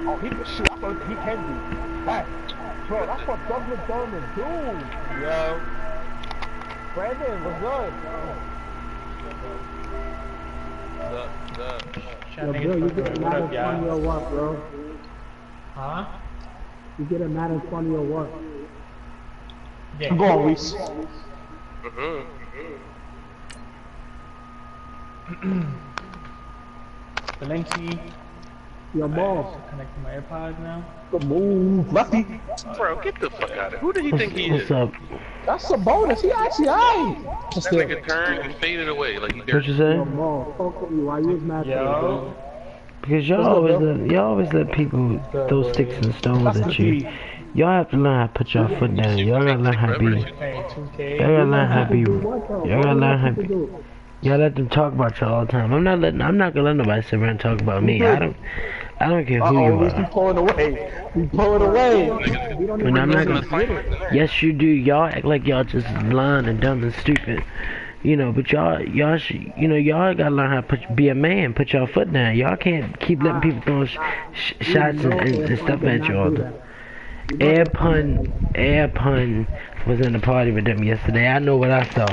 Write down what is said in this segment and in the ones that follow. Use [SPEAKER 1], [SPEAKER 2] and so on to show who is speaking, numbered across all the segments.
[SPEAKER 1] Oh, he can shoot. I thought he can do. Hey, bro, that's what Doug McDermott do.
[SPEAKER 2] Yo.
[SPEAKER 1] Brandon, what's good?
[SPEAKER 3] Yo, bro, you getting mad at funny or what, bro?
[SPEAKER 4] Huh?
[SPEAKER 3] You getting mad at funny or what?
[SPEAKER 4] Yeah.
[SPEAKER 1] Go on, Reese.
[SPEAKER 4] Valenci.
[SPEAKER 3] Your boss.
[SPEAKER 4] Connecting my AirPods now.
[SPEAKER 1] Good move, Lefty.
[SPEAKER 2] Bro, get the fuck out of here. Who do you think he is?
[SPEAKER 5] What's up?
[SPEAKER 1] That's a bonus. He actually aight.
[SPEAKER 2] That nigga turned and faded away like he
[SPEAKER 5] What you
[SPEAKER 2] dirty.
[SPEAKER 5] say?
[SPEAKER 3] Your boss. Talk to me. Why you was mad at me, bro?
[SPEAKER 5] Because y'all always let people throw sticks and stones at you. Y'all have to learn how to put your foot down. Y'all gotta learn how to be. Y'all gotta learn how to be. Y'all gotta learn how to be. Y'all let them talk about y'all all the time. I'm not gonna let nobody sit around and talk about me. I don't care who you
[SPEAKER 1] We
[SPEAKER 5] are.
[SPEAKER 1] pulling away. We pulling away.
[SPEAKER 5] And I'm not gonna. Yes, you do. Y'all act like y'all just blind and dumb and stupid. You know, but y'all gotta learn how to be a man. Put your foot down. Y'all can't keep letting people throw shots and stuff at you all the time. Air pun was in the party with them yesterday. I know what I saw.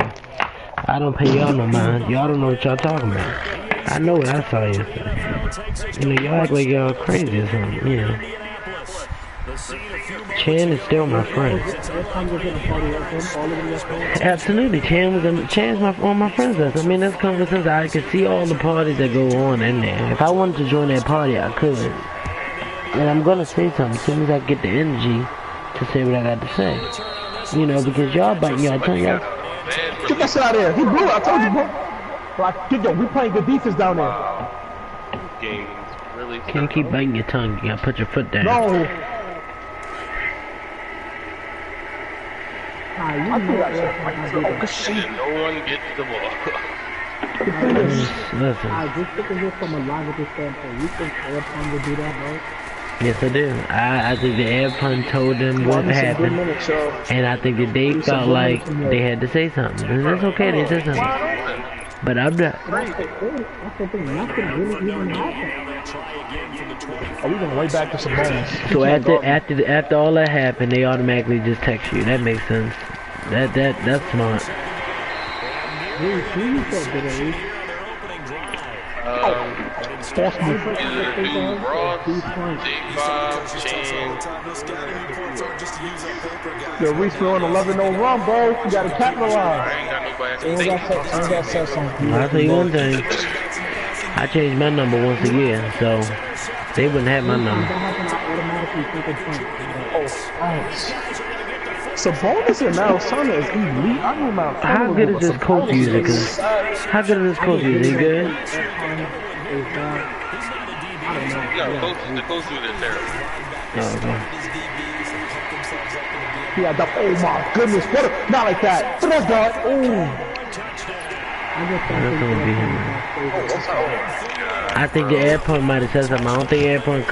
[SPEAKER 5] I don't pay y'all no mind. Y'all don't know what y'all talking about. I know what I saw yesterday. You know, y'all act like y'all crazy or something, you know. Chan is still my friend. Absolutely, Chan's one of my friends list. I mean, that's common sense. I can see all the parties that go on in there. If I wanted to join that party, I could. And I'm gonna say something as soon as I get the energy to say what I got to say. You know, because y'all biting y'all tongue. Y'all.
[SPEAKER 1] Get that shit out of there. He blew it. I told you, bro. We playing good defense down there.
[SPEAKER 2] Games really.
[SPEAKER 5] Can't keep biting your tongue. You gotta put your foot down.
[SPEAKER 1] No.
[SPEAKER 3] Nah, you
[SPEAKER 1] I
[SPEAKER 3] know
[SPEAKER 1] think
[SPEAKER 3] what
[SPEAKER 1] that's shit.
[SPEAKER 2] No one gets the ball.
[SPEAKER 5] Listen.
[SPEAKER 3] I just looking at it from a logical standpoint. You think Airplane would do that, bro?
[SPEAKER 5] Yes, I do. I think the air pun told them what happened, and I think that they felt like they had to say something. And that's okay, they said something. But I'm not.
[SPEAKER 3] That's the thing. Nothing really even happened.
[SPEAKER 1] Are we going way back to some bonus?
[SPEAKER 5] So after all that happened, they automatically just text you. That makes sense. That's smart.
[SPEAKER 2] Ross,
[SPEAKER 1] Yo, Reese, we're on 11-0 run, bro. You gotta capitalize.
[SPEAKER 2] I ain't got nobody.
[SPEAKER 5] I'll tell you one thing. I change my number once a year, so they wouldn't have my number.
[SPEAKER 1] So bonus and Arizona is elite. I don't know.
[SPEAKER 5] How good is this Colts music? How good is this Colts music? He good?
[SPEAKER 2] No, the Colts do this terrible.
[SPEAKER 5] Oh, okay.
[SPEAKER 1] Yeah, oh my goodness, what a, not like that. What a god. Ooh.
[SPEAKER 5] That's gonna be him. I think the airport might have said something. I don't think airport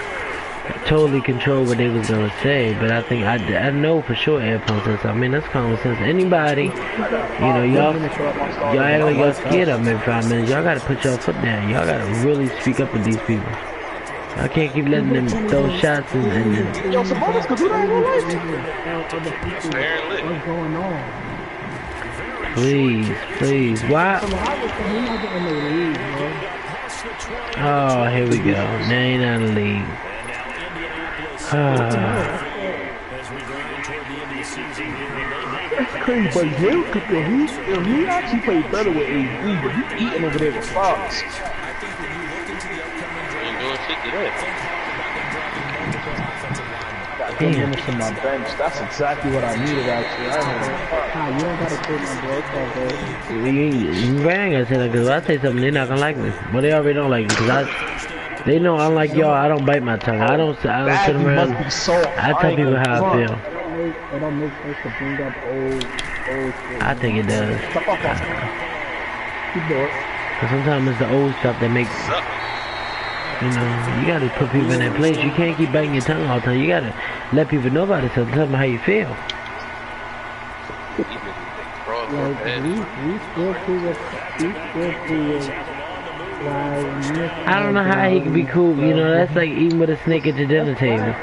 [SPEAKER 5] totally controlled what they was gonna say, but I think I know for sure airport said something. I mean, that's common sense. Anybody, you know, y'all act like y'all scared of them every 5 minutes. Y'all gotta put your foot down. Y'all gotta really speak up with these people. I can't keep letting them throw shots and
[SPEAKER 1] Yo, Sabonis could do that in real life.
[SPEAKER 3] What's going on?
[SPEAKER 5] Please, why? Oh, here we go. Now you're not in the league.
[SPEAKER 1] That's crazy, but he actually played better with AD, but he's eating over there with Fox. Got good minutes in my bench. That's exactly what I needed, actually.
[SPEAKER 3] You don't gotta put my bro.
[SPEAKER 5] You ain't gonna say that, because if I say something, they're not gonna like me. But they already don't like me, because they know unlike y'all, I don't bite my tongue. I don't sit around. I tell people how I feel.
[SPEAKER 3] It don't make sense to bring up old shit.
[SPEAKER 5] I think it does.
[SPEAKER 1] Keep going.
[SPEAKER 5] Because sometimes it's the old stuff that makes... You know, you gotta put people in their place. You can't keep biting your tongue all the time. You gotta let people know about it, so tell them how you feel.
[SPEAKER 3] We still
[SPEAKER 5] I don't know how he could be cool. You know, that's like eating with a snake at your dinner table.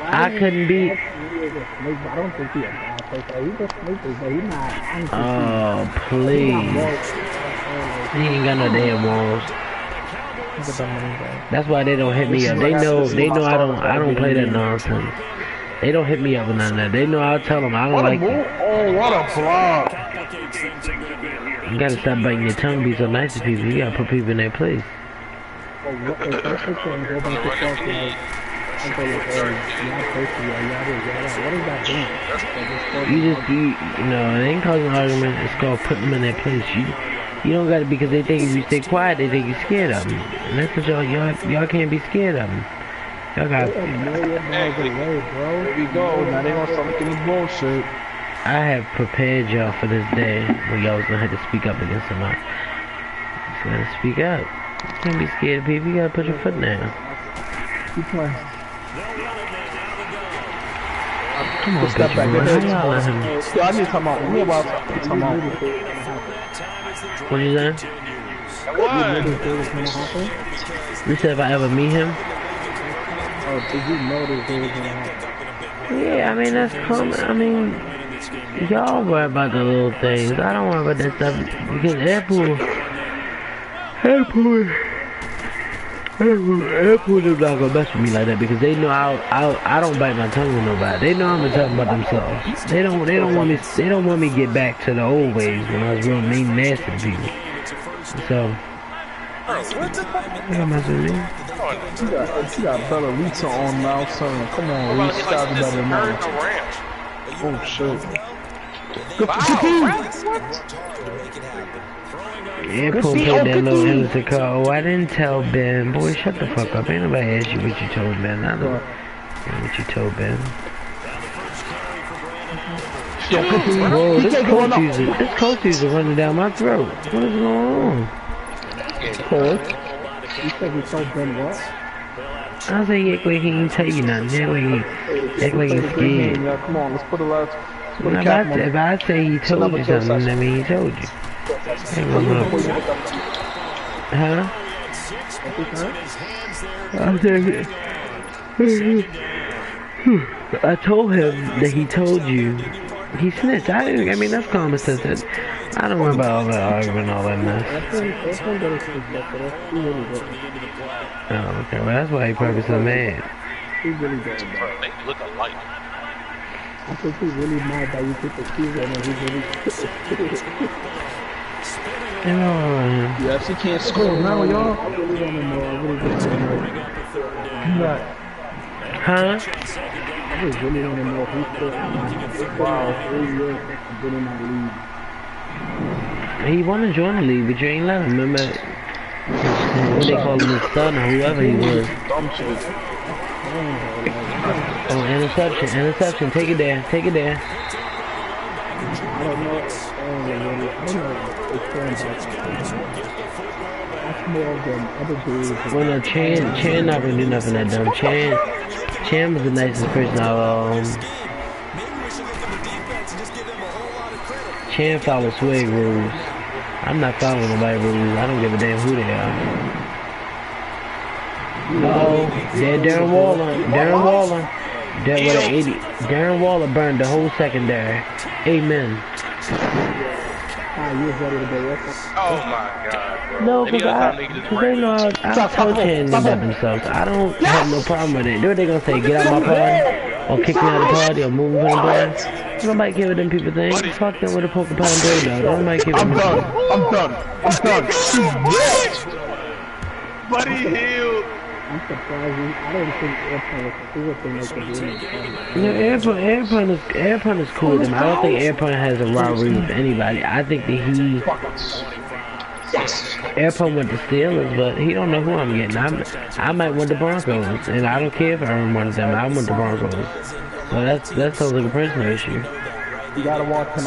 [SPEAKER 5] I couldn't be.
[SPEAKER 3] I don't think he's a bad person. He's a snake, but he's not.
[SPEAKER 5] Oh, please. He ain't got no damn walls. That's why they don't hit me up. They know I don't play that nonsense. They don't hit me up with none of that. They know I'll tell them I don't like it.
[SPEAKER 1] Oh, what a block.
[SPEAKER 5] You gotta stop biting your tongue, be so nice to people. You gotta put people in their place. You know, it ain't causing an argument. It's called putting them in their place. You don't gotta, because they think if you stay quiet, they think you're scared of them. And that's what y'all can't be scared of them. Y'all got.
[SPEAKER 1] There we go. Now they gonna start making the bullshit.
[SPEAKER 5] I have prepared y'all for this day when y'all was gonna have to speak up against somebody. You gotta speak up. You can't be scared of people. You gotta put your foot down.
[SPEAKER 1] Keep playing.
[SPEAKER 5] Come on,
[SPEAKER 1] Step back.
[SPEAKER 5] how y'all let him?
[SPEAKER 1] I need to come out. We about to come out.
[SPEAKER 5] What you saying?
[SPEAKER 2] What?
[SPEAKER 5] You said if I ever meet him?
[SPEAKER 3] Oh, did you know this day was gonna happen?
[SPEAKER 5] Yeah, I mean, that's common. I mean, y'all worry about the little things. I don't worry about that stuff because Airpool is not gonna mess with me like that because they know I don't bite my tongue with nobody. They know I'm gonna talk about themselves. They don't want me to get back to the old ways when I was real mean and nasty to people. So they don't mess with me.
[SPEAKER 1] You got Bella Lisa on now, son. Come on, we start better than that. Oh shit. Good
[SPEAKER 2] Wow.
[SPEAKER 5] Airport played that little innocent call. Oh, I didn't tell Ben. Boy, shut the fuck up. Ain't nobody asked you what you told Ben. I know what you told Ben. Whoa, this Colts user running down my throat. What is going on?
[SPEAKER 3] Coach? You said we told Ben what?
[SPEAKER 5] I say he act like he ain't tell you nothing. He act like he's scared.
[SPEAKER 1] Yeah, come on, let's put a last.
[SPEAKER 5] If I say he told you something, that mean he told you. Huh? I told him that he told you. He snitched. I mean, that's common sense. I don't worry about all that arguing, all that mess. Oh, okay. Well, that's why he probably so mad.
[SPEAKER 3] He really does.
[SPEAKER 2] They look alike.
[SPEAKER 3] I think he's really mad that you put the keys on and he's really...
[SPEAKER 1] Yeah, she can't score now, y'all.
[SPEAKER 3] I really want to know. I really want to know.
[SPEAKER 5] Huh?
[SPEAKER 3] I just really want to know if he's still wow, 3 years since he's been in that league.
[SPEAKER 5] He wanted to join the league, but you ain't let him. Remember what they call him, his son or whoever he was. Oh, interception. Take it there.
[SPEAKER 3] I don't know. That's more than other dudes.
[SPEAKER 5] Well, no, Chan not gonna do nothing that dumb. Chan was the nicest person Chan follows swag rules. I'm not following nobody's rules. I don't give a damn who they are. Uh-oh, Darren Waller. Darren Waller burned the whole secondary. Amen.
[SPEAKER 2] Oh my god.
[SPEAKER 5] No, because they know I tell Chan about themselves. I don't have no problem with it. What they gonna say? Get out my party? Or kick me out of the party? Or move me from the party? Nobody care what them people think. Fuck them with a poker pound bulldog. Nobody care what them think.
[SPEAKER 1] I'm done.
[SPEAKER 2] Buddy Hill.
[SPEAKER 3] I'm surprised. I don't think Airplane was cool with him.
[SPEAKER 5] No, Airplane is cool with him. I don't think Airplane has a rivalry with anybody. I think that Airplane went to Steelers, but he don't know who I'm getting. I might want the Broncos, and I don't care if Aaron wants them. I want the Broncos. So that sounds like a personal issue.
[SPEAKER 1] You gotta watch him.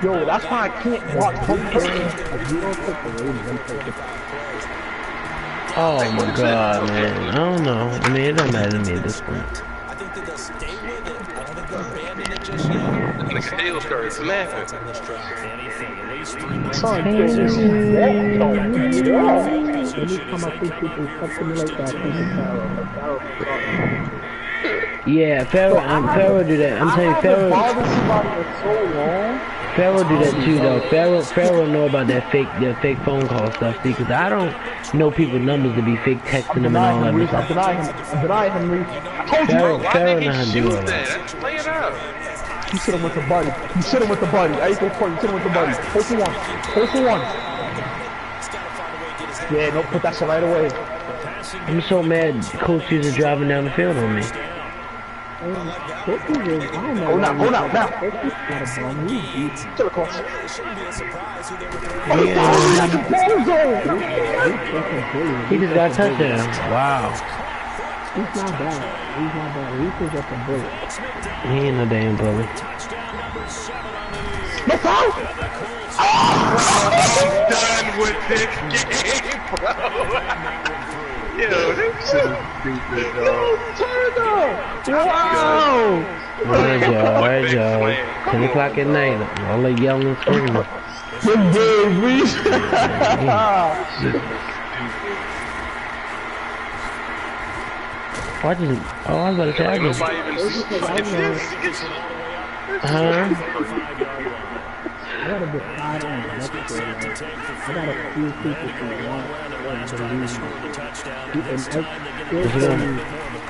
[SPEAKER 1] Yo, that's why I can't watch him.
[SPEAKER 5] Oh my god, man. I don't know. I mean, it don't matter to me at this point.
[SPEAKER 2] Still started snapping.
[SPEAKER 1] Son,
[SPEAKER 3] Anytime I see people talk to me like that, I think it's
[SPEAKER 5] Yeah, Pharaoh do that. I'm telling you, Pharaoh do that too, though. Pharaoh know about that fake phone call stuff, see, because I don't know people's numbers to be fake texting them and all that stuff.
[SPEAKER 3] Deny him, Reese.
[SPEAKER 5] Pharaoh know how to do all that.
[SPEAKER 2] Play it out.
[SPEAKER 1] you sit him with the buddy. You sit him with the buddy. I equal point. You sit him with the buddy. Hold for one. Hold for one. Yeah, no, put that shit right away.
[SPEAKER 5] I'm so mad Coach is driving down the field on me.
[SPEAKER 3] Go now.
[SPEAKER 1] Chill across.
[SPEAKER 5] He just got a touchdown. Wow.
[SPEAKER 3] He's not bad. He's just a bully.
[SPEAKER 5] He ain't no damn bully.
[SPEAKER 1] No foul!
[SPEAKER 2] I'm done with this game, bro. Yo, this shit is stupid, dog.
[SPEAKER 1] Wow!
[SPEAKER 5] Alright, y'all. 10 o'clock at night. All that yelling and screaming.
[SPEAKER 1] Good game, Reese.
[SPEAKER 5] Watch this. Oh, I was about to say, I just...
[SPEAKER 2] Nobody even
[SPEAKER 5] Huh?
[SPEAKER 3] I gotta decide on the next day. I got a few people who want to leave.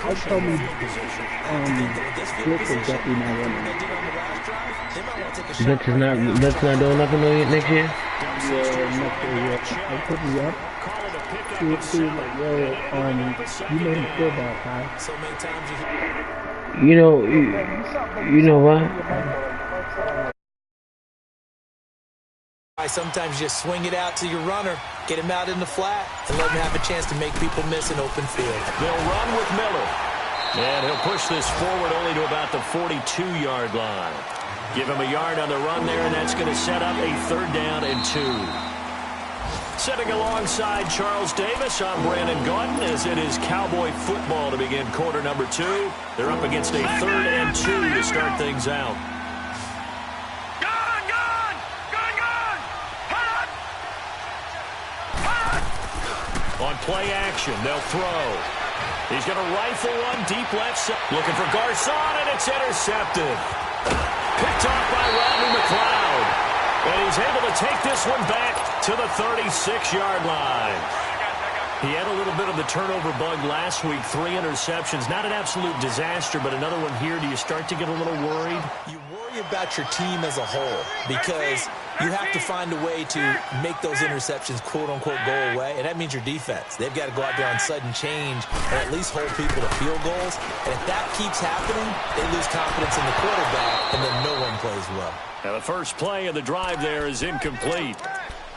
[SPEAKER 3] I told me, Blitz is definitely not winning.
[SPEAKER 5] Blitz not doing nothing next year?
[SPEAKER 3] Yeah, next year, yeah. I put me up. See, like, yo, you made him feel bad, Ty.
[SPEAKER 5] You know what?
[SPEAKER 6] Sometimes you just swing it out to your runner, get him out in the flat, and let him have a chance to make people miss an open field.
[SPEAKER 7] They'll run with Miller. And he'll push this forward only to about the 42-yard line. Give him a yard on the run there, and that's going to set up a 3rd down and 2. Sitting alongside Charles Davis, I'm Brandon Gordon, as it is Cowboy football to begin quarter number 2. They're up against a 3rd and 2 to start things out. On play action, they'll throw. He's going to rifle one deep left side. Looking for Garcon, and it's intercepted. Picked off by Rodney McLeod. And he's able to take this one back to the 36-yard line. He had a little bit of the turnover bug last week. 3 interceptions. Not an absolute disaster, but another one here. Do you start to get a little worried?
[SPEAKER 6] You worry about your team as a whole because you have to find a way to make those interceptions, quote-unquote, go away, and that means your defense. They've got to go out there on sudden change and at least hold people to field goals. And if that keeps happening, they lose confidence in the quarterback, and then no one plays well.
[SPEAKER 7] Now the first play of the drive there is incomplete.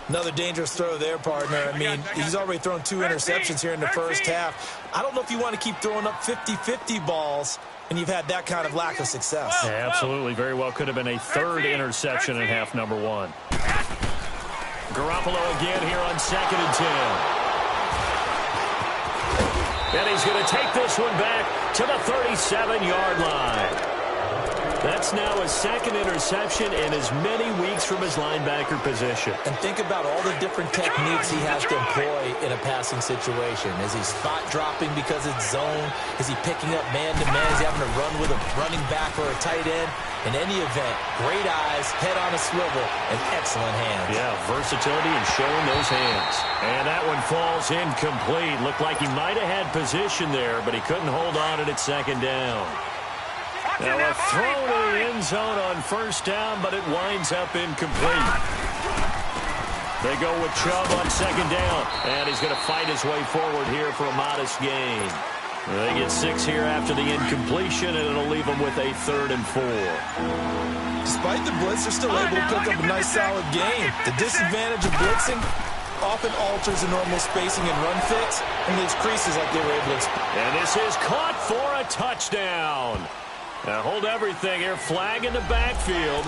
[SPEAKER 6] Another dangerous throw there, partner. I mean, he's already thrown 2 interceptions here in the first half. I don't know if you want to keep throwing up 50-50 balls when you've had that kind of lack of success.
[SPEAKER 7] Yeah, absolutely. Very well could have been a 3rd interception in half number 1. Garoppolo again here on 2nd and 10. And he's going to take this one back to the 37-yard line. That's now his 2nd interception in as many weeks from his linebacker position.
[SPEAKER 6] And think about all the different techniques he has to employ in a passing situation. Is he spot dropping because it's zone? Is he picking up man-to-man? Is he having to run with a running back or a tight end? In any event, great eyes, head on a swivel, and excellent hands.
[SPEAKER 7] Yeah, versatility and showing those hands. And that one falls incomplete. Looked like he might have had position there, but he couldn't hold on at 2nd down. Now a throw to the end zone on 1st down, but it winds up incomplete. They go with Chubb on 2nd down, and he's going to fight his way forward here for a modest gain. They get 6 here after the incompletion, and it'll leave them with a 3rd and 4.
[SPEAKER 6] Despite the blitz, they're still able to pick up a nice solid game. The disadvantage of blitzing often alters the normal spacing and run fits and leaves creases like they were able to.
[SPEAKER 7] And this is caught for a touchdown. Now hold everything here. Flag in the backfield.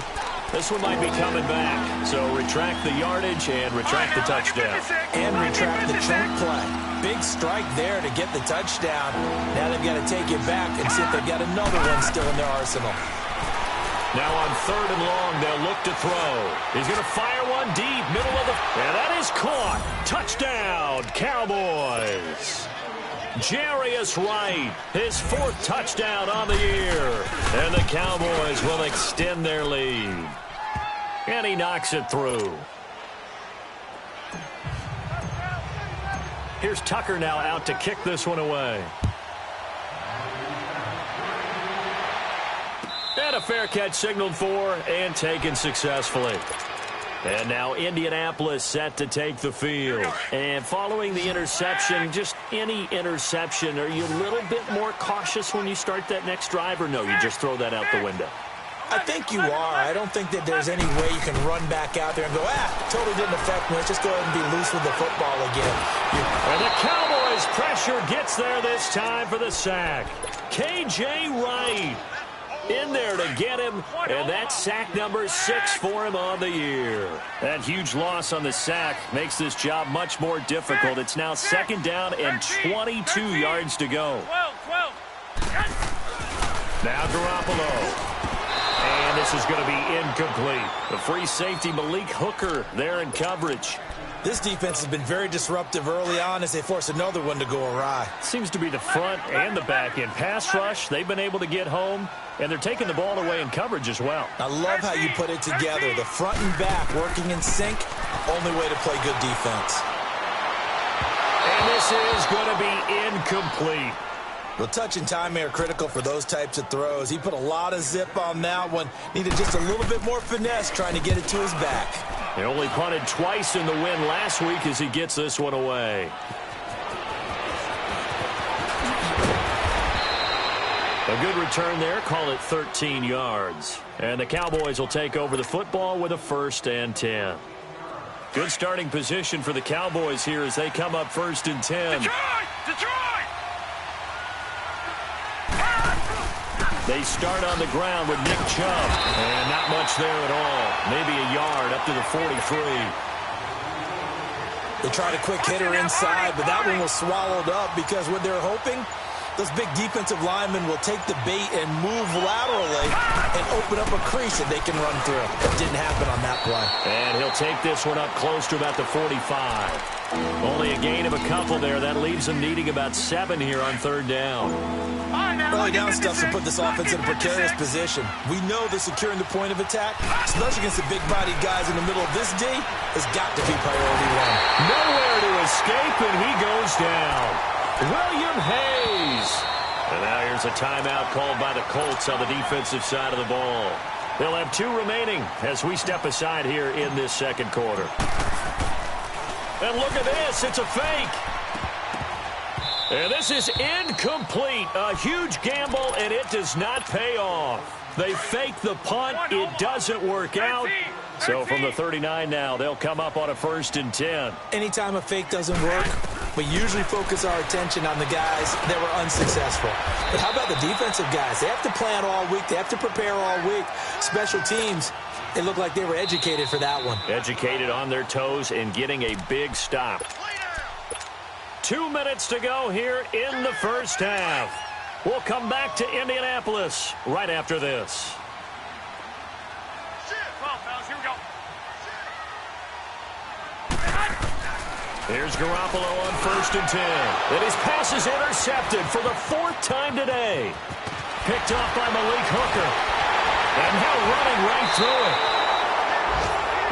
[SPEAKER 7] This one might be coming back. So retract the yardage and retract the touchdown.
[SPEAKER 6] And retract the chunk play. Big strike there to get the touchdown. Now they've got to take it back and see if they've got another one still in their arsenal.
[SPEAKER 7] Now on 3rd and long, they'll look to throw. He's going to fire one deep, middle of the... And that is caught. Touchdown, Cowboys. Jarius Wright, his 4th touchdown on the year. And the Cowboys will extend their lead. And he knocks it through. Here's Tucker now out to kick this one away. And a fair catch signaled for and taken successfully. And now Indianapolis set to take the field. And following the interception, just any interception, are you a little bit more cautious when you start that next drive, or no, you just throw that out the window?
[SPEAKER 6] I think you are. I don't think that there's any way you can run back out there and go, totally didn't affect me. Let's just go ahead and be loose with the football again.
[SPEAKER 7] And the Cowboys pressure gets there this time for the sack. K.J. Wright in there to get him, and that's sack number 6 for him on the year. That huge loss on the sack makes this job much more difficult. It's now 2nd down and 22 yards to go. Now Garoppolo. And this is going to be incomplete. The free safety Malik Hooker there in coverage.
[SPEAKER 6] This defense has been very disruptive early on as they force another one to go awry.
[SPEAKER 7] Seems to be the front and the back end. Pass rush, they've been able to get home, and they're taking the ball away in coverage as well.
[SPEAKER 6] I love how you put it together. The front and back working in sync, only way to play good defense.
[SPEAKER 7] And this is going to be incomplete.
[SPEAKER 6] Well, touch and timing are critical for those types of throws. He put a lot of zip on that one. Needed just a little bit more finesse trying to get it to his back.
[SPEAKER 7] He only punted twice in the win last week as he gets this one away. A good return there. Call it 13 yards. And the Cowboys will take over the football with a 1st and 10. Good starting position for the Cowboys here as they come up 1st and 10.
[SPEAKER 2] Detroit!
[SPEAKER 7] They start on the ground with Nick Chubb. And not much there at all. Maybe a yard up to the 43.
[SPEAKER 6] They tried a quick hitter inside, but that one was swallowed up because what they're hoping, those big defensive linemen will take the bait and move laterally and open up a crease that they can run through. It didn't happen on that play.
[SPEAKER 7] And he'll take this one up close to about the 45. Only a gain of a couple there. That leaves them needing about 7 here on 3rd down.
[SPEAKER 6] Early down stuff to put this offense in a precarious position. We know that securing the point of attack, especially against the big-bodied guys in the middle of this D, has got to be priority 1.
[SPEAKER 7] Nowhere to escape, and he goes down. William Hayes. And now here's a timeout called by the Colts on the defensive side of the ball. They'll have 2 remaining as we step aside here in this 2nd quarter. And look at this. It's a fake. And this is incomplete. A huge gamble, and it does not pay off. They fake the punt. It doesn't work out. So from the 39 now, they'll come up on a 1st and 10.
[SPEAKER 6] Anytime a fake doesn't work, we usually focus our attention on the guys that were unsuccessful. But how about the defensive guys? They have to plan all week. They have to prepare all week. Special teams, it looked like they were educated for that one.
[SPEAKER 7] Educated on their toes and getting a big stop. 2 minutes to go here in the 1st half. We'll come back to Indianapolis right after this. Here's Garoppolo on 1st and 10. And his pass is intercepted for the 4th time today. Picked off by Malik Hooker. And now running right through it.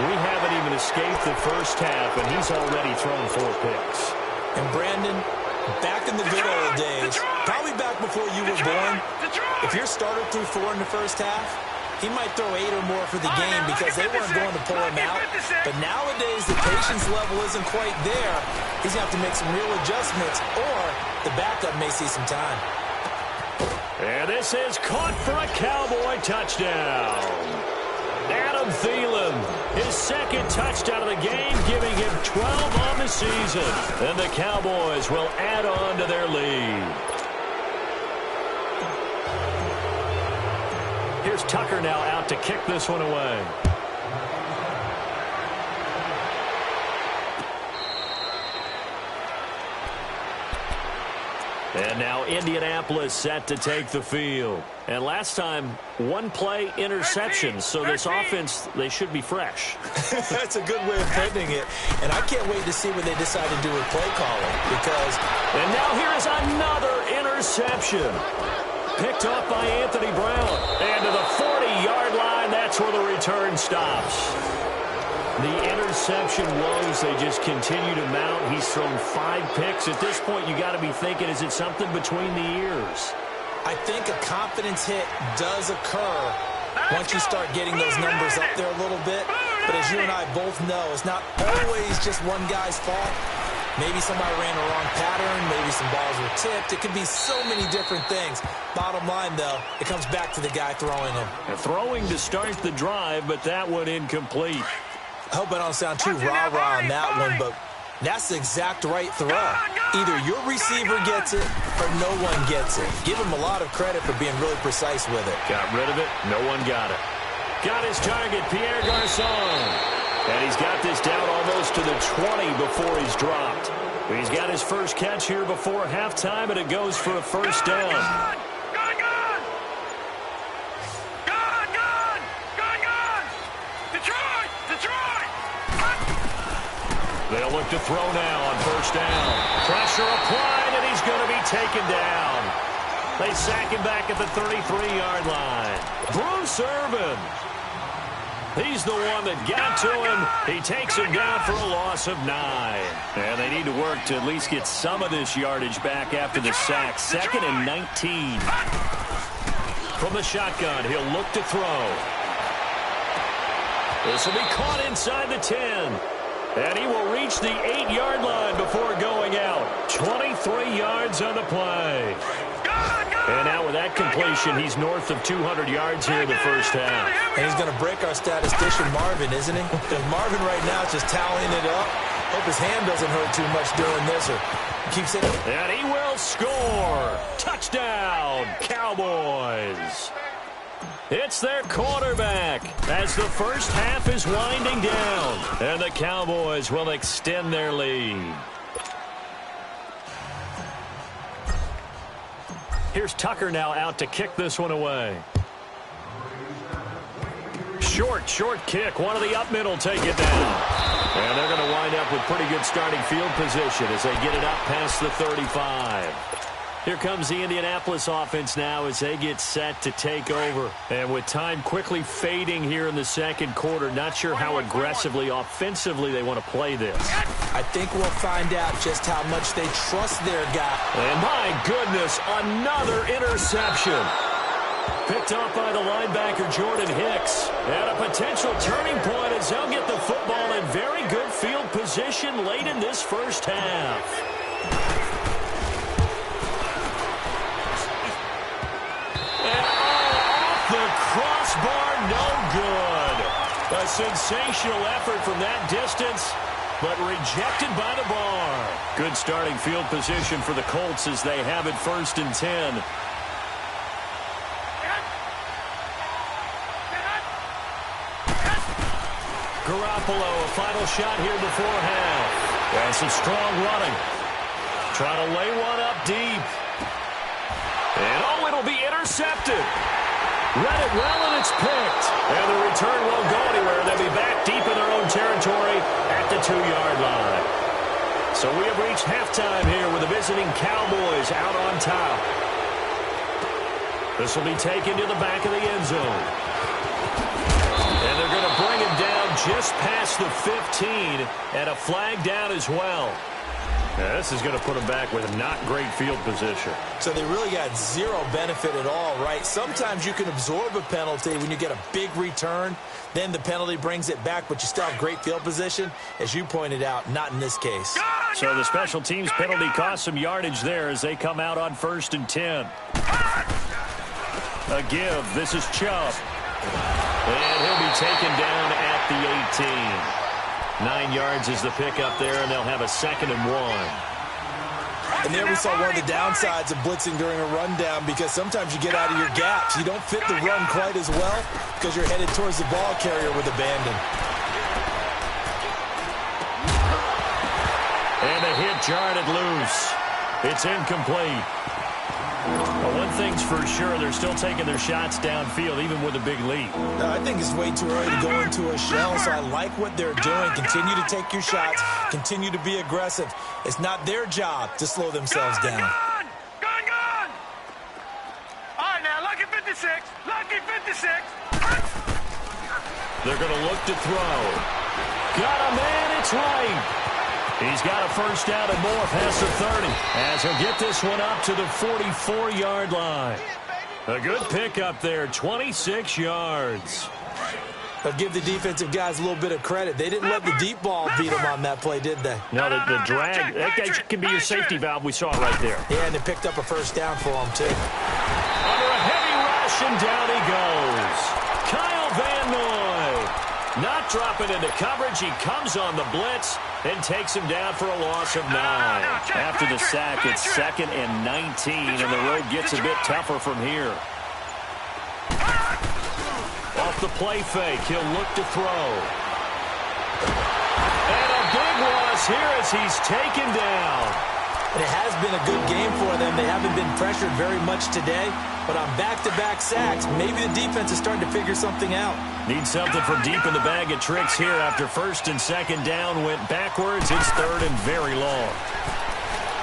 [SPEAKER 7] We haven't even escaped the 1st half, and he's already thrown 4 picks.
[SPEAKER 6] And Brandon, back in the good old days, probably back before you were born, if your starter threw 4 in the 1st half, he might throw 8 or more for the game because they weren't going to pull him out. But nowadays, the patience level isn't quite there. He's going to have to make some real adjustments, or the backup may see some time.
[SPEAKER 7] And this is caught for a Cowboy touchdown. Adam Thielen, his 2nd touchdown of the game, giving him 12 on the season. And the Cowboys will add on to their lead. Here's Tucker now out to kick this one away. And now Indianapolis set to take the field. And last time, one play interception. So this offense, they should be fresh.
[SPEAKER 6] That's a good way of putting it. And I can't wait to see what they decide to do with play calling.
[SPEAKER 7] And now here is another interception. Picked off by Anthony Brown. And to the 40-yard line, that's where the return stops. The interception woes, they just continue to mount. He's thrown 5 picks. At this point, you got to be thinking, is it something between the ears?
[SPEAKER 6] I think a confidence hit does occur once you start getting those numbers up there a little bit. But as you and I both know, it's not always just one guy's fault. Maybe somebody ran a wrong pattern. Maybe some balls were tipped. It could be so many different things. Bottom line, though, it comes back to the guy throwing them.
[SPEAKER 7] Throwing to start the drive, but that one incomplete.
[SPEAKER 6] I hope I don't sound too rah-rah on that one, but that's the exact right throw. Either your receiver gets it or no one gets it. Give him a lot of credit for being really precise with it.
[SPEAKER 7] Got rid of it. No one got it. Got his target, Pierre Garçon. And he's got this down almost to the 20 before he's dropped. He's got his first catch here before halftime, and it goes for a first down. They'll look to throw now on first down. Pressure applied, and he's going to be taken down. They sack him back at the 33-yard line. Bruce Irvin. He's the one that got to him. He takes him down for a loss of 9. And they need to work to at least get some of this yardage back after the sack. 2nd and 19. From the shotgun, he'll look to throw. This will be caught inside the 10. And he will reach the 8-yard line before going out. 23 yards on the play. And now with that completion, he's north of 200 yards here in the first half.
[SPEAKER 6] And he's going to break our statistician Marvin, isn't he? Because Marvin right now is just tallying it up. Hope his hand doesn't hurt too much doing this or keeps it.
[SPEAKER 7] And he will score. Touchdown, Cowboys. It's their quarterback as the first half is winding down. And the Cowboys will extend their lead. Here's Tucker now out to kick this one away. Short kick. One of the up middle take it down. And they're going to wind up with pretty good starting field position as they get it up past the 35. Here comes the Indianapolis offense now as they get set to take over. And with time quickly fading here in the second quarter, not sure how aggressively, offensively they want to play this.
[SPEAKER 6] I think we'll find out just how much they trust their guy.
[SPEAKER 7] And my goodness, another interception. Picked off by the linebacker, Jordan Hicks. And a potential turning point as they'll get the football in very good field position late in this first half. Crossbar, no good. A sensational effort from that distance, but rejected by the bar. Good starting field position for the Colts as they have it 1st and 10. Garoppolo, a final shot here before half. And some strong running. Trying to lay one up deep. And it'll be intercepted. Read it well, and it's picked. And the return won't go anywhere. They'll be back deep in their own territory at the 2-yard line. So we have reached halftime here with the visiting Cowboys out on top. This will be taken to the back of the end zone. And they're going to bring him down just past the 15, and a flag down as well. Yeah, this is going to put them back with not great field position.
[SPEAKER 6] So they really got zero benefit at all, right? Sometimes you can absorb a penalty when you get a big return. Then the penalty brings it back, but you still have great field position. As you pointed out, not in this case.
[SPEAKER 7] So the special teams penalty cost some yardage there as they come out on 1st and 10. A give. This is Chubb. And he'll be taken down at the 18. 9 yards is the pickup there, and they'll have a 2nd and 1.
[SPEAKER 6] And there we saw one of the downsides of blitzing during a rundown, because sometimes you get out of your gaps. You don't fit the run quite as well because you're headed towards the ball carrier with abandon.
[SPEAKER 7] And a hit jarred it loose. It's incomplete. Well, one thing's for sure, they're still taking their shots downfield, even with a big lead.
[SPEAKER 6] I think it's way too early to go into a shell, so I like what they're doing. Continue to take your shots. Continue to be aggressive. It's not their job to slow themselves down.
[SPEAKER 8] Gone! All right, now, lucky 56. Lucky 56.
[SPEAKER 7] They're going to look to throw. Got a man, it's right. He's got a first down and more past the 30 as he'll get this one up to the 44-yard line. A good pick up there, 26 yards.
[SPEAKER 6] I'll give the defensive guys a little bit of credit. They didn't let the deep ball beat them on that play, did they?
[SPEAKER 7] No, the drag, that can be your safety valve. We saw it right there.
[SPEAKER 6] Yeah, and they picked up a first down for them, too.
[SPEAKER 7] Under a heavy rush, and down he goes. Kyle Van Noy. Not dropping into coverage. He comes on the blitz and takes him down for a loss of 9. After the sack, it's 2nd and 19, and the road gets a bit tougher from here. Off the play fake, he'll look to throw. And a big loss here as he's taken down.
[SPEAKER 6] And it has been a good game for them. They haven't been pressured very much today, but on back-to-back sacks, maybe the defense is starting to figure something out.
[SPEAKER 7] Need something from deep in the bag of tricks here after 1st and 2nd down went backwards. It's 3rd and very long.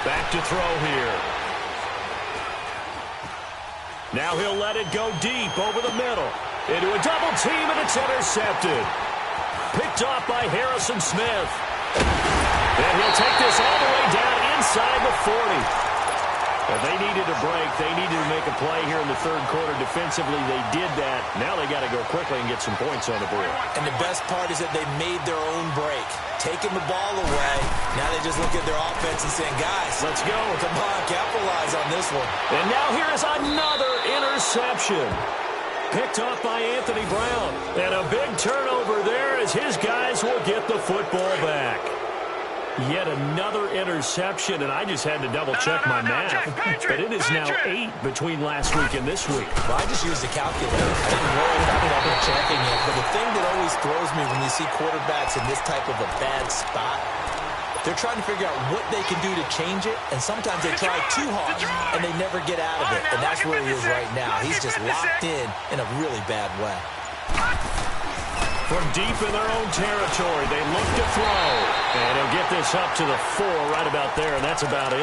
[SPEAKER 7] Back to throw here. Now he'll let it go deep over the middle. Into a double team, and it's intercepted. Picked off by Harrison Smith. And he'll take this all the way down inside the 40. If they needed a break, they needed to make a play here in the 3rd quarter. Defensively, they did that. Now they got to go quickly and get some points on the board.
[SPEAKER 6] And the best part is that they made their own break. Taking the ball away. Now they just look at their offense and saying, guys, let's go. Come on, capitalize on this one.
[SPEAKER 7] And now here is another interception. Picked off by Anthony Brown. And a big turnover there as his guys will get the football back. Yet another interception, and I just had to double-check my math. But it is now 8 between last week and this week.
[SPEAKER 6] Well, I just used a calculator. I didn't worry about double-checking it. But the thing that always throws me when you see quarterbacks in this type of a bad spot, they're trying to figure out what they can do to change it, and sometimes they try too hard, and they never get out of it. And that's where he is right now. He's just locked in a really bad way.
[SPEAKER 7] From deep in their own territory, they look to throw. And he'll get this up to the 4 right about there, and that's about it.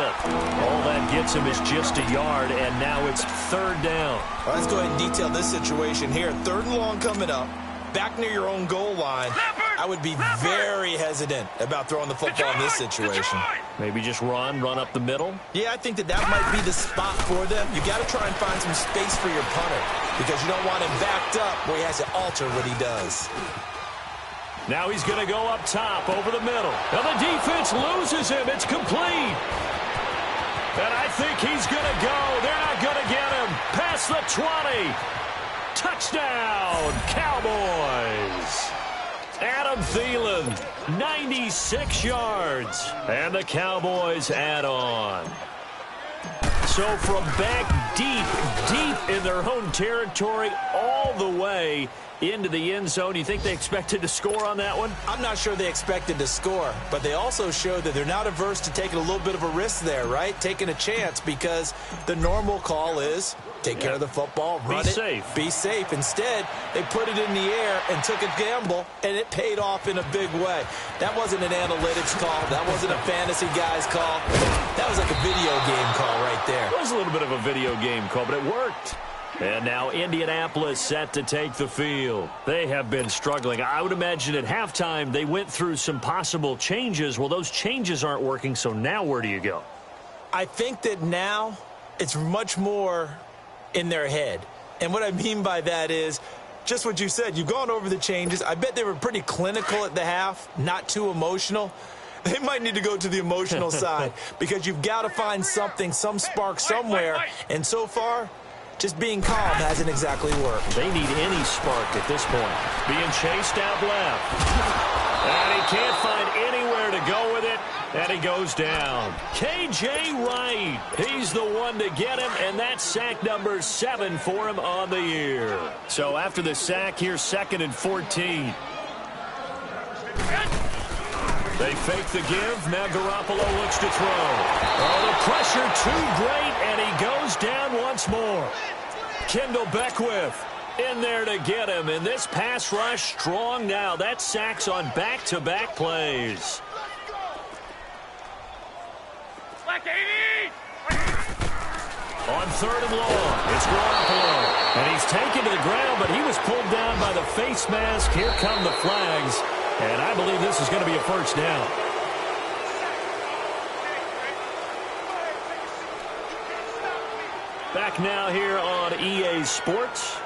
[SPEAKER 7] All that gets him is just a yard, and now it's 3rd down.
[SPEAKER 6] Well, let's go ahead and detail this situation here. 3rd and long coming up. Back near your own goal line. I would be very hesitant about throwing the football in this situation.
[SPEAKER 7] Maybe just run up the middle?
[SPEAKER 6] Yeah, I think that might be the spot for them. You got to try and find some space for your punter because you don't want him backed up where he has to alter what he does.
[SPEAKER 7] Now he's going to go up top over the middle. Now the defense loses him. It's complete. And I think he's going to go. They're not going to get him. Past the 20. Touchdown, Cowboys. Adam Thielen, 96 yards. And the Cowboys add on. So from back deep in their own territory all the way into the end zone, you think they expected to score on that one?
[SPEAKER 6] I'm not sure they expected to score, but they also showed that they're not averse to taking a little bit of a risk there, right? Taking a chance because the normal call is take care of the football, run it, be safe. Instead, they put it in the air and took a gamble, and it paid off in a big way. That wasn't an analytics call. That wasn't a fantasy guy's call. That was like a video game call right there.
[SPEAKER 7] It was a little bit of a video game call, but it worked. And now Indianapolis set to take the field. They have been struggling. I would imagine at halftime they went through some possible changes. Well, those changes aren't working, so now where do you go?
[SPEAKER 6] I think that now it's much more in their head. And what I mean by that is just what you said. You've gone over the changes. I bet they were pretty clinical at the half, not too emotional. They might need to go to the emotional side because you've got to find something, some spark somewhere. And so far, just being calm hasn't exactly worked.
[SPEAKER 7] They need any spark at this point. Being chased out left. And he can't find anywhere to go with it. And he goes down. K.J. Wright. He's the one to get him, and that's sack number 7 for him on the year. So after the sack, here's 2nd and 14. They fake the give. Now Garoppolo looks to throw. Oh, the pressure too great, and he goes down once more. Kendall Beckwith in there to get him, and this pass rush strong now. That's sacks on back-to-back plays. On 3rd and long, it's Garoppolo. And he's taken to the ground, but he was pulled down by the face mask. Here come the flags, and I believe this is going to be a first down. Back now here on EA Sports.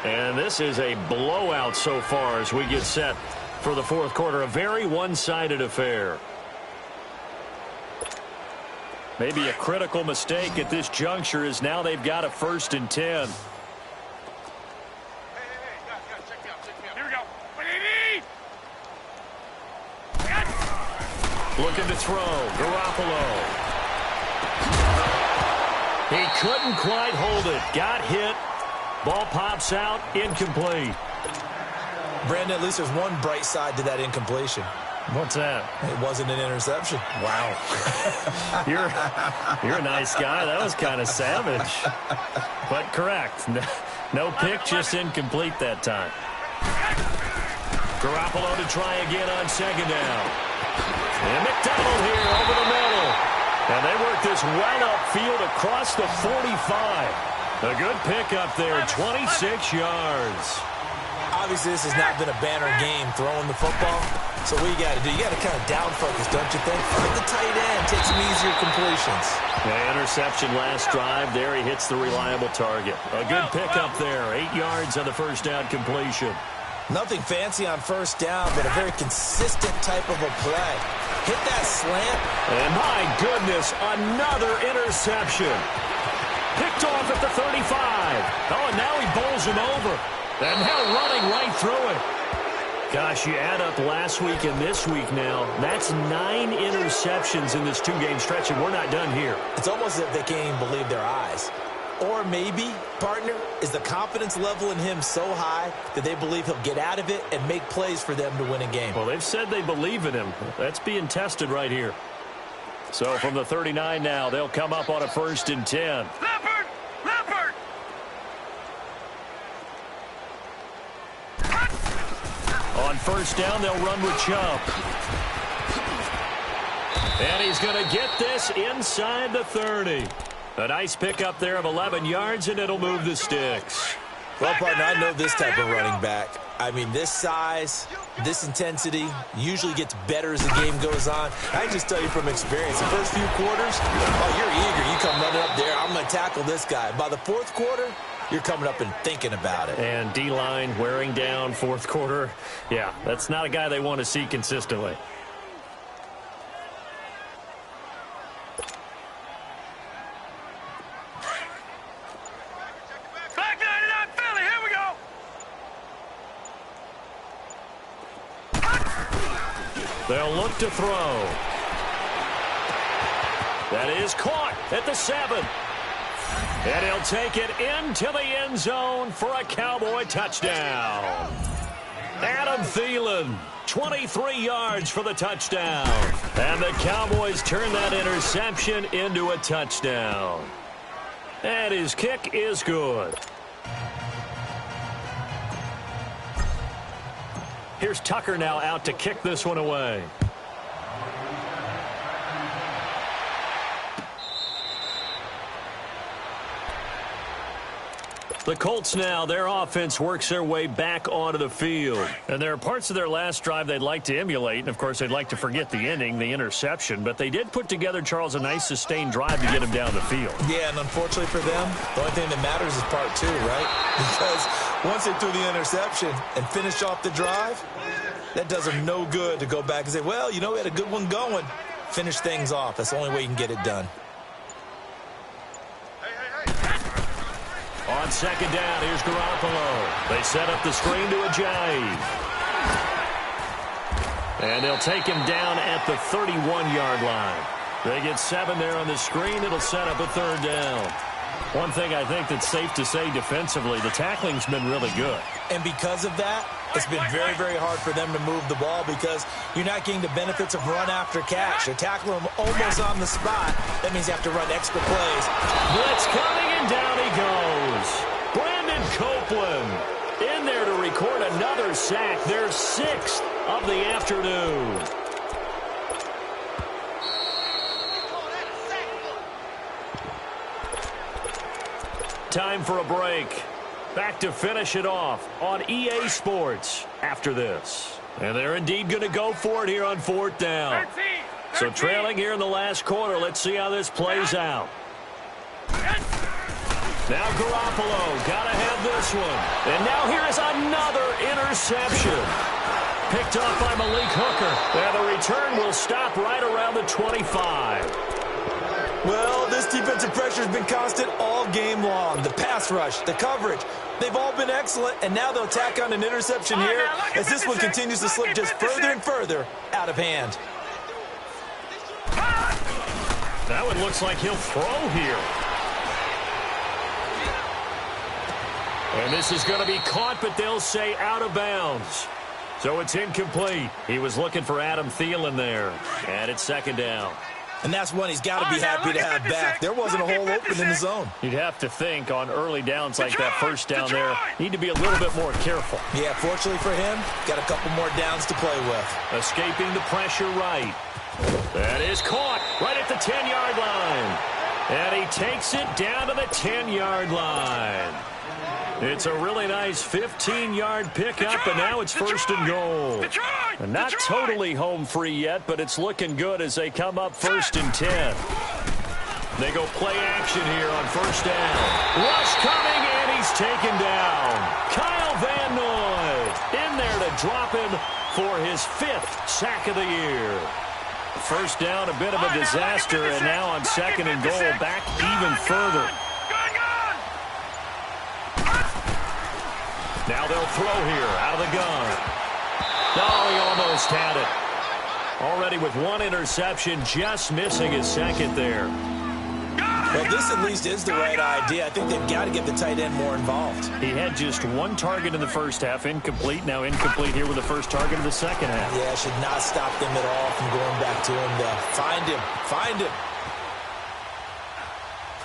[SPEAKER 7] And this is a blowout so far as we get set for the 4th quarter. A very one-sided affair. Maybe a critical mistake at this juncture is now they've got a 1st and 10.
[SPEAKER 8] Here we go. What do you need?
[SPEAKER 7] Looking to throw. Garoppolo. He couldn't quite hold it. Got hit. Ball pops out. Incomplete.
[SPEAKER 6] Brandon, at least there's one bright side to that incompletion.
[SPEAKER 7] What's that?
[SPEAKER 6] It wasn't an interception.
[SPEAKER 7] Wow. You're a nice guy. That was kind of savage. But correct. No pick, just incomplete that time. Garoppolo to try again on 2nd down. And McDonald here over the middle. And they work this well upfield across the 45. A good pick up there, 26 yards.
[SPEAKER 6] Obviously, this has not been a banner game throwing the football. So what you got to do, you got to kind of down focus, don't you think? Find the tight end, take some easier completions.
[SPEAKER 7] Yeah, interception last drive. There he hits the reliable target. A good pick up there, 8 yards on the 1st down completion.
[SPEAKER 6] Nothing fancy on 1st down, but a very consistent type of a play. Hit that slant.
[SPEAKER 7] And my goodness, another interception. Picked off at the 35. Oh, and now he bowls him over. And now running right through it. Gosh, you add up last week and this week now. That's 9 interceptions in this 2-game stretch, and we're not done here.
[SPEAKER 6] It's almost as if they can't even believe their eyes. Or maybe, partner, is the confidence level in him so high that they believe he'll get out of it and make plays for them to win a game.
[SPEAKER 7] Well, they've said they believe in him. That's being tested right here. So from the 39 now, they'll come up on a 1st and 10.
[SPEAKER 8] Leopard! Leopard!
[SPEAKER 7] On 1st down, they'll run with Chubb. And he's going to get this inside the 30. A nice pickup there of 11 yards, and it'll move the sticks.
[SPEAKER 6] Well, partner, I know this type of running back. I mean, this size, this intensity usually gets better as the game goes on. I can just tell you from experience, the first few quarters, oh, you're eager. You come running up there, I'm going to tackle this guy. By the 4th quarter, you're coming up and thinking about it.
[SPEAKER 7] And D-line wearing down 4th quarter. Yeah, that's not a guy they want to see consistently.
[SPEAKER 8] Back 99 Philly, here we go.
[SPEAKER 7] They'll look to throw. That is caught at the 7. And he'll take it into the end zone for a Cowboy touchdown. Adam Thielen, 23 yards for the touchdown. And the Cowboys turn that interception into a touchdown. And his kick is good. Here's Tucker now out to kick this one away. The Colts now, their offense works their way back onto the field. And there are parts of their last drive they'd like to emulate. And, of course, they'd like to forget the ending, the interception. But they did put together, Charles, a nice sustained drive to get him down the field.
[SPEAKER 6] Yeah, and unfortunately for them, the only thing that matters is part 2, right? Because once they threw the interception and finished off the drive, that does them no good to go back and say, well, you know, we had a good one going. Finish things off. That's the only way you can get it done.
[SPEAKER 7] On 2nd down, here's Garoppolo. They set up the screen to Ajayi. And they'll take him down at the 31-yard line. They get 7 there on the screen. It'll set up a 3rd down. One thing I think that's safe to say defensively, the tackling's been really good.
[SPEAKER 6] And because of that, It's been very, very hard for them to move the ball because you're not getting the benefits of run after catch. They're tackling them almost on the spot. That means you have to run extra plays.
[SPEAKER 7] Blitz coming, and down he goes. Brandon Copeland in there to record another sack, their 6th of the afternoon. Time for a break. Back to finish it off on EA Sports after this. And they're indeed going to go for it here on 4th down. So trailing here in the last quarter. Let's see how this plays out. Now Garoppolo got to have this one. And now here is another interception. Picked off by Malik Hooker. And the return will stop right around the 25.
[SPEAKER 6] Well, this defensive pressure has been constant all game long. The pass rush, the coverage, they've all been excellent, and now they'll tack on an interception here as this one continues to slip just further and further out of hand.
[SPEAKER 7] That one looks like he'll throw here. And this is going to be caught, but they'll say out of bounds. So it's incomplete. He was looking for Adam Thielen there, and it's 2nd down.
[SPEAKER 6] And that's one he's got to be happy to have back. There wasn't a hole open in the zone.
[SPEAKER 7] You'd have to think on early downs like that first down there, need to be a little bit more careful.
[SPEAKER 6] Yeah, fortunately for him, got a couple more downs to play with.
[SPEAKER 7] Escaping the pressure right. That is caught right at the 10-yard line. And he takes it down to the 10-yard line. It's a really nice 15-yard pickup, and now it's 1st and goal. And not totally home free yet, but it's looking good as they come up 1st and 10. They go play action here on 1st down. Rush coming, and he's taken down. Kyle Van Noy in there to drop him for his 5th sack of the year. 1st down, a bit of a disaster, and now on 2nd and goal, back even further. Now they'll throw here out of the gun. Oh, he almost had it. Already with one interception, just missing his 2nd there.
[SPEAKER 6] Well, this at least is the right idea. I think they've got to get the tight end more involved.
[SPEAKER 7] He had just 1 target in the first half, incomplete. Now incomplete here with the first target of the second half.
[SPEAKER 6] Yeah, should not stop them at all from going back to him to find him. Find him.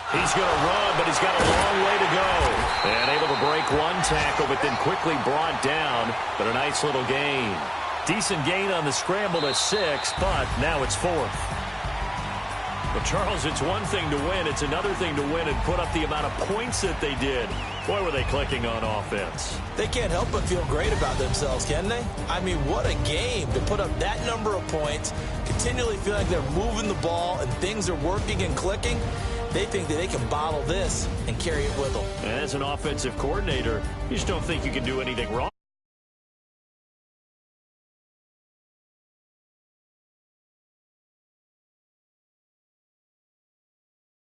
[SPEAKER 7] He's going to run, but he's got a long way to go. And able to break 1 tackle, but then quickly brought down. But a nice little gain. Decent gain on the scramble to 6, but now it's 4th. But, Charles, it's one thing to win. It's another thing to win and put up the amount of points that they did. Boy, were they clicking on offense.
[SPEAKER 6] They can't help but feel great about themselves, can they? I mean, what a game to put up that number of points, continually feel like they're moving the ball and things are working and clicking. They think that they can bottle this and carry it with them.
[SPEAKER 7] As an offensive coordinator, you just don't think you can do anything wrong.